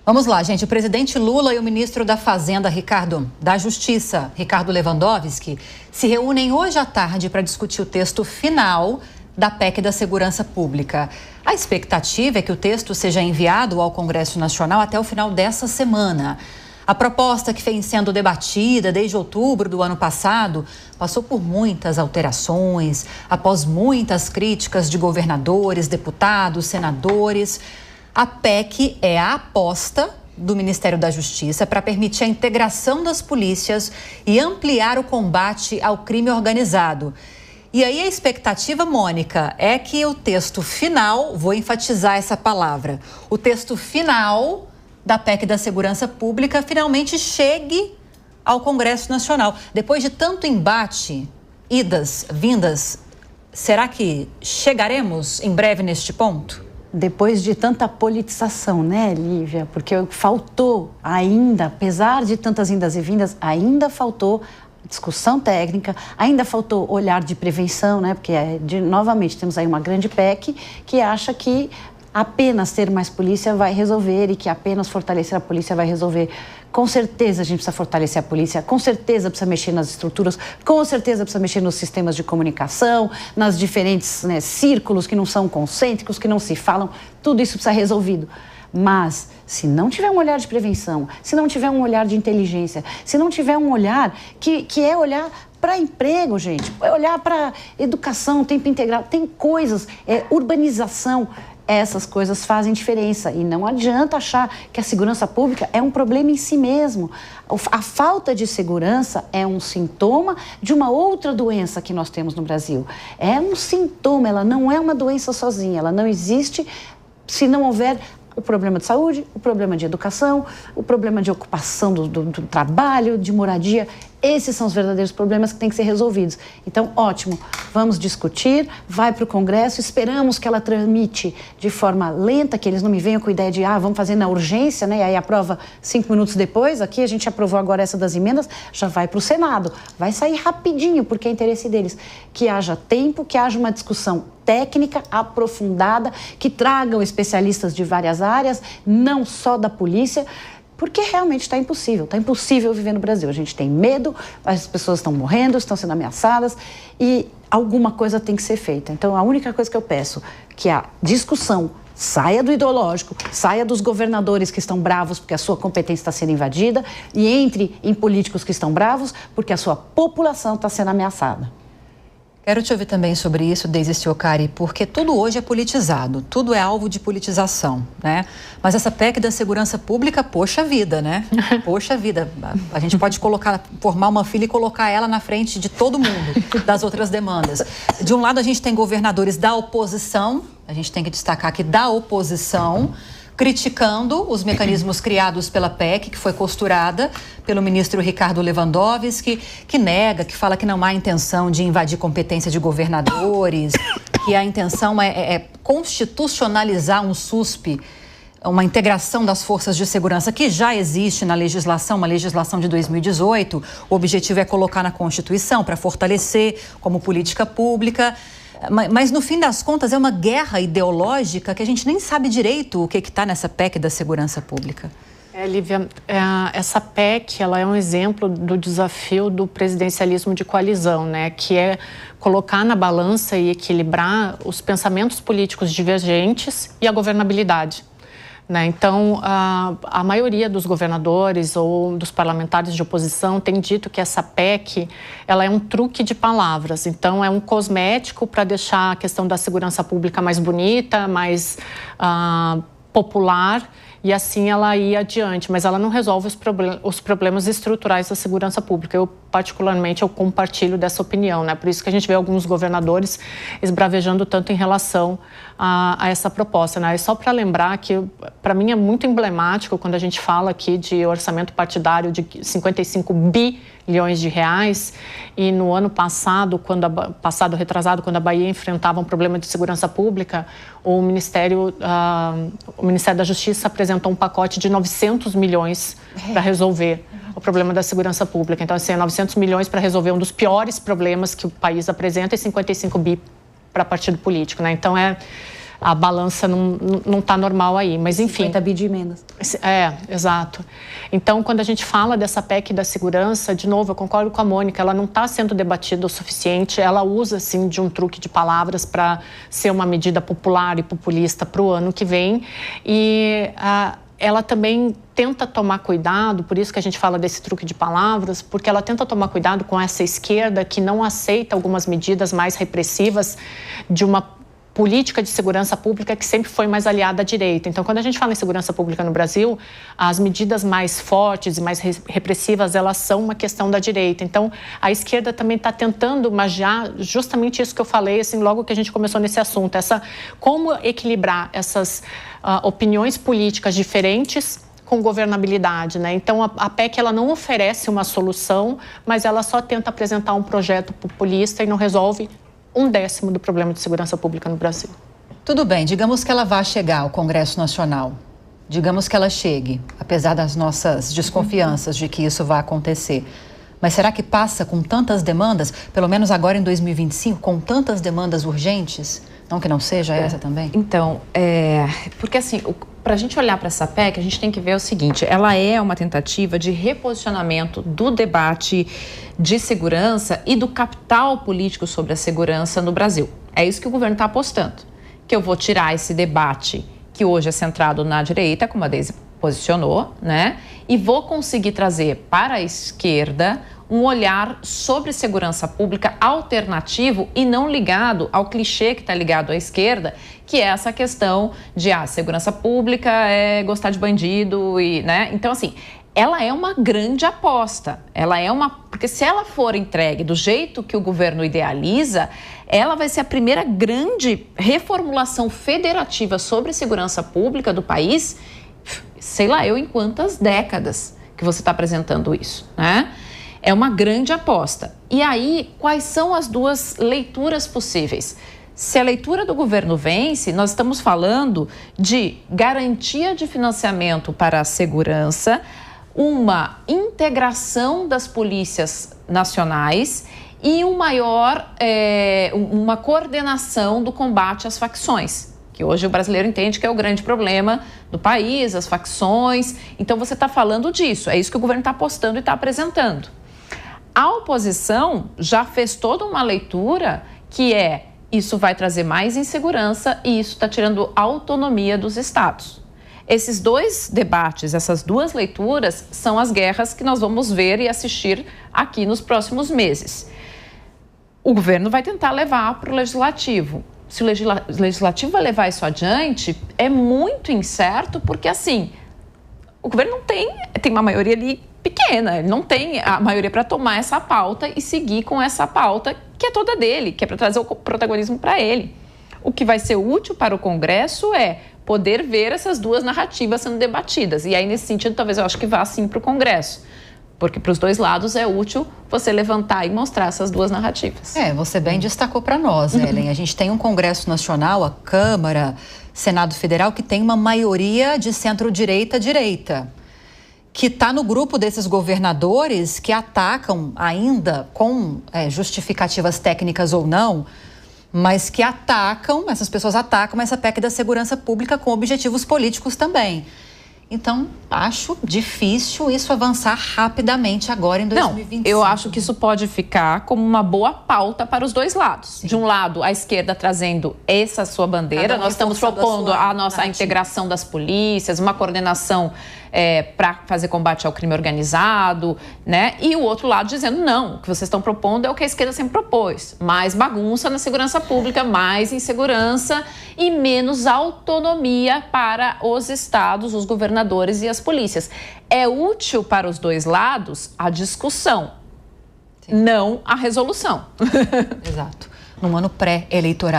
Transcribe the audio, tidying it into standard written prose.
Vamos lá, gente. O presidente Lula e o ministro da Fazenda, da Justiça, Ricardo Lewandowski, se reúnem hoje à tarde para discutir o texto final da PEC da Segurança Pública. A expectativa é que o texto seja enviado ao Congresso Nacional até o final dessa semana. A proposta, que vem sendo debatida desde outubro do ano passado, passou por muitas alterações, após muitas críticas de governadores, deputados, senadores. A PEC é a aposta do Ministério da Justiça para permitir a integração das polícias e ampliar o combate ao crime organizado. E aí a expectativa, Mônica, é que o texto final, vou enfatizar essa palavra, o texto final da PEC da Segurança Pública finalmente chegue ao Congresso Nacional. Depois de tanto embate, idas, vindas, será que chegaremos em breve neste ponto? Depois de tanta politização, né, Lívia? Porque faltou ainda, apesar de tantas indas e vindas, ainda faltou discussão técnica, ainda faltou olhar de prevenção, né? Porque, novamente, temos aí uma grande PEC que acha que apenas ter mais polícia vai resolver e que apenas fortalecer a polícia vai resolver. Com certeza a gente precisa fortalecer a polícia, com certeza precisa mexer nas estruturas, com certeza precisa mexer nos sistemas de comunicação, nas diferentes, né, círculos que não são concêntricos, que não se falam, tudo isso precisa ser resolvido. Mas, se não tiver um olhar de prevenção, se não tiver um olhar de inteligência, se não tiver um olhar que é olhar para emprego, gente, é olhar para educação, tempo integral, tem coisas, urbanização, essas coisas fazem diferença e não adianta achar que a segurança pública é um problema em si mesmo. A falta de segurança é um sintoma de uma outra doença que nós temos no Brasil. É um sintoma, ela não é uma doença sozinha, ela não existe se não houver o problema de saúde, o problema de educação, o problema de ocupação do trabalho, de moradia. Esses são os verdadeiros problemas que têm que ser resolvidos. Então, ótimo, vamos discutir, vai para o Congresso, esperamos que ela tramite de forma lenta, que eles não me venham com a ideia de, vamos fazer na urgência, né? E aí aprova 5 minutos depois, aqui a gente aprovou agora essa das emendas, já vai para o Senado. Vai sair rapidinho, porque é interesse deles. Que haja tempo, que haja uma discussão técnica, aprofundada, que tragam especialistas de várias áreas, não só da polícia, porque realmente está impossível viver no Brasil. A gente tem medo, as pessoas estão morrendo, estão sendo ameaçadas e alguma coisa tem que ser feita. Então, a única coisa que eu peço é que a discussão saia do ideológico, saia dos governadores que estão bravos porque a sua competência está sendo invadida e entre em políticos que estão bravos porque a sua população está sendo ameaçada. Quero te ouvir também sobre isso, Deise Ciocari, porque tudo hoje é politizado, tudo é alvo de politização, né? Mas essa PEC da Segurança Pública, poxa vida, né? Poxa vida, a gente pode formar uma fila e colocar ela na frente de todo mundo, das outras demandas. De um lado a gente tem governadores da oposição, a gente tem que destacar aqui da oposição, criticando os mecanismos criados pela PEC, que foi costurada pelo ministro Ricardo Lewandowski, que nega, que fala que não há intenção de invadir competência de governadores, que a intenção é constitucionalizar um SUSP, uma integração das forças de segurança que já existe na legislação, uma legislação de 2018. O objetivo é colocar na Constituição para fortalecer como política pública. Mas, no fim das contas, é uma guerra ideológica que a gente nem sabe direito o que está nessa PEC da Segurança Pública. Lívia, essa PEC ela é um exemplo do desafio do presidencialismo de coalizão, né? Que é colocar na balança e equilibrar os pensamentos políticos divergentes e a governabilidade. Né? Então, a maioria dos governadores ou dos parlamentares de oposição tem dito que essa PEC ela é um truque de palavras. Então, é um cosmético para deixar a questão da segurança pública mais bonita, mais popular, e assim ela ir adiante. Mas ela não resolve os problemas estruturais da segurança pública. Eu, particularmente, compartilho dessa opinião, né? Por isso que a gente vê alguns governadores esbravejando tanto em relação a essa proposta, né? E só para lembrar que, para mim, é muito emblemático quando a gente fala aqui de orçamento partidário de 55 bilhões de reais e no ano passado, retrasado, quando a Bahia enfrentava um problema de segurança pública, o Ministério da Justiça apresentou um pacote de 900 milhões para resolver o problema da segurança pública. Então, assim, 900 milhões para resolver um dos piores problemas que o país apresenta e 55 bi para partido político, né? Então, a balança não está normal aí, mas enfim. 50 bi de emendas. Exato. Então, quando a gente fala dessa PEC da segurança, de novo, eu concordo com a Mônica, ela não está sendo debatida o suficiente, ela usa, sim, de um truque de palavras para ser uma medida popular e populista para o ano que vem, e ela também tenta tomar cuidado, por isso que a gente fala desse truque de palavras, porque ela tenta tomar cuidado com essa esquerda que não aceita algumas medidas mais repressivas de uma política de segurança pública que sempre foi mais aliada à direita. Então, quando a gente fala em segurança pública no Brasil, as medidas mais fortes e mais repressivas, elas são uma questão da direita. Então, a esquerda também está tentando magiar justamente isso que eu falei, assim, logo que a gente começou nesse assunto, como equilibrar essas opiniões políticas diferentes com governabilidade, né? Então, a PEC, ela não oferece uma solução, mas ela só tenta apresentar um projeto populista e não resolve 1/10 do problema de segurança pública no Brasil. Tudo bem, digamos que ela vá chegar ao Congresso Nacional. Digamos que ela chegue, apesar das nossas desconfianças de que isso vai acontecer. Mas será que passa com tantas demandas, pelo menos agora em 2025, com tantas demandas urgentes? Não que não seja essa também? Então, porque assim, para a gente olhar para essa PEC, a gente tem que ver o seguinte, ela é uma tentativa de reposicionamento do debate de segurança e do capital político sobre a segurança no Brasil. É isso que o governo está apostando, que eu vou tirar esse debate que hoje é centrado na direita, como a Deise posicionou, né? E vou conseguir trazer para a esquerda um olhar sobre segurança pública alternativo e não ligado ao clichê que está ligado à esquerda, que é essa questão de segurança pública é gostar de bandido e, né? Então, assim, ela é uma grande aposta. Porque se ela for entregue do jeito que o governo idealiza, ela vai ser a primeira grande reformulação federativa sobre segurança pública do país, sei lá eu em quantas décadas que você está apresentando isso, né? É uma grande aposta. E aí, quais são as duas leituras possíveis? Se a leitura do governo vence, nós estamos falando de garantia de financiamento para a segurança, uma integração das polícias nacionais e uma coordenação do combate às facções, que hoje o brasileiro entende que é o grande problema do país, as facções. Então, você está falando disso, é isso que o governo está apostando e está apresentando. A oposição já fez toda uma leitura que isso vai trazer mais insegurança e isso está tirando autonomia dos estados. Esses dois debates, essas duas leituras, são as guerras que nós vamos ver e assistir aqui nos próximos meses. O governo vai tentar levar para o legislativo. Se o legislativo vai levar isso adiante, é muito incerto, porque assim, o governo não tem uma maioria ali pequena, ele não tem a maioria para tomar essa pauta e seguir com essa pauta que é toda dele, que é para trazer o protagonismo para ele. O que vai ser útil para o Congresso é poder ver essas duas narrativas sendo debatidas. E aí, nesse sentido, talvez eu acho que vá sim para o Congresso. Porque para os dois lados é útil você levantar e mostrar essas duas narrativas. Você bem destacou para nós, Ellen. A gente tem um Congresso Nacional, a Câmara, Senado Federal, que tem uma maioria de centro-direita, que está no grupo desses governadores que atacam ainda com justificativas técnicas ou não, mas que essas pessoas atacam essa PEC da segurança pública com objetivos políticos também. Então, acho difícil isso avançar rapidamente agora em 2025. Não, eu acho que isso pode ficar como uma boa pauta para os dois lados. Sim. De um lado, a esquerda trazendo essa sua bandeira, nós estamos propondo a nossa integração das polícias, uma coordenação para fazer combate ao crime organizado, né? E o outro lado dizendo, não, o que vocês estão propondo é o que a esquerda sempre propôs. Mais bagunça na segurança pública, mais insegurança e menos autonomia para os estados, os governadores e as polícias. É útil para os dois lados a discussão, não a resolução. Exato. Num ano pré-eleitoral.